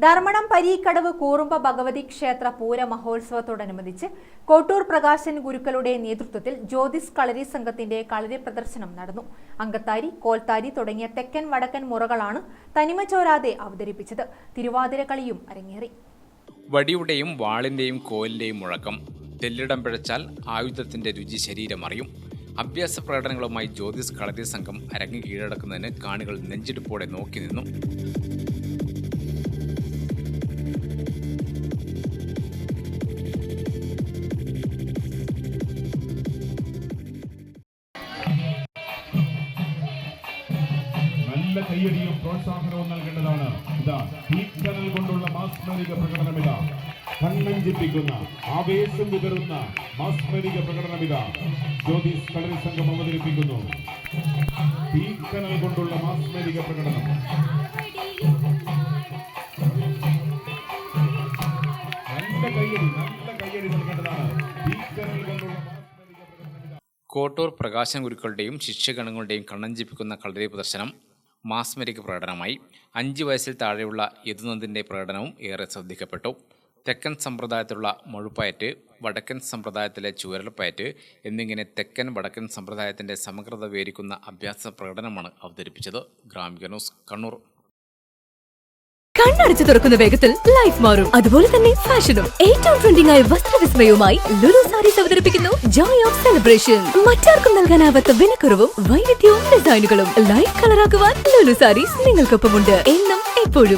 ധർമ്മടം പരീക്കടവ് കൂറുമ്പ ഭഗവതി ക്ഷേത്ര പൂര മഹോത്സവത്തോടനുബന്ധിച്ച് കോട്ടൂർ പ്രകാശൻ ഗുരുക്കളുടെ നേതൃത്വത്തിൽ ജ്യോതിസ് കളരി സംഘത്തിന്റെ കളരി പ്രദർശനം നടന്നു. അങ്കത്താരി, കോൽത്താരി തുടങ്ങിയ തെക്കൻ വടക്കൻ മുറകളാണ് തനിമ ചോരാതെ അവതരിപ്പിച്ചത്. തിരുവാതിര കളിയും അരങ്ങേറി. വടിയുടെയും വാളിന്റെയും കോലിന്റെയും മുഴക്കം, തെല്ലിടം പിഴച്ചാൽ ആയുധത്തിന്റെ രുചി ശരീരം അറിയും. അഭ്യാസ പ്രകടനങ്ങളുമായി ജ്യോതിസ് കളരി സംഘം അരങ്ങ് കീഴടക്കുന്നതിന് കാണികൾ നെഞ്ചിടിപ്പോടെ നോക്കി നിന്നു. നല്ല കയ്യടിയും പ്രോത്സാഹനവും നൽകേണ്ടതാണ്. ഇതാ തീക്കനൽ കൊണ്ടുള്ള മാസ്മരിക പ്രകടനമിത, കണ്ണഞ്ചിപ്പിക്കുന്ന ആവേശം വിതറുന്ന മാസ്മരിക പ്രകടനമിത ജ്യോതിസ് കളരി സംഘം അവതരിപ്പിക്കുന്നു. തീക്കനൽ കൊണ്ടുള്ള മാസ്മരിക പ്രകടനം. നല്ല കയ്യടി നൽകേണ്ടതാണ്. തീക്കനൽ കൊണ്ടുള്ള മാസ്മരിക പ്രകടനമിത. കോട്ടൂർ പ്രകാശൻ ഗുരുക്കളുടെയും ശിഷ്യഗണങ്ങളുടെയും കണ്ണഞ്ചിപ്പിക്കുന്ന കളരി പ്രദർശനം മാസ്മരിക പ്രകടനമായി. 5 വയസ്സിൽ താഴെയുള്ള യദുനന്ദിൻ്റെ പ്രകടനവും ഏറെ ശ്രദ്ധിക്കപ്പെട്ടു. തെക്കൻ സമ്പ്രദായത്തിലുള്ള മൊഴുപ്പയറ്റ്, വടക്കൻ സമ്പ്രദായത്തിലെ ചുവരൽപ്പയറ്റ് എന്നിങ്ങനെ തെക്കൻ വടക്കൻ സമ്പ്രദായത്തിൻ്റെ സമഗ്രത വിവരിക്കുന്ന അഭ്യാസ പ്രകടനമാണ് അവതരിപ്പിച്ചത്. ഗ്രാമിക ന്യൂസ്, കണ്ണൂർ. കണ്ണടച്ചു തുറക്കുന്ന വേഗത്തിൽ ലൈഫ് മാറും. അതുപോലെ തന്നെ ഫാഷനും ഏറ്റവും ട്രെൻഡിംഗ് ആയ വസ്ത്രവിസ്മയവുമായി ലുലു സാരീസ് അവതരിപ്പിക്കുന്നു ജോയ് ഓഫ് സെലിബ്രേഷൻ. മറ്റാർക്കും നൽകാനാവാത്ത വിലക്കുറവും വൈവിധ്യവും ഡിസൈനുകളും ലൈഫ് കളറാക്കുവാൻ ലുലു സാരീസ് നിങ്ങൾക്കൊപ്പമുണ്ട്. എന്നും എപ്പോഴും.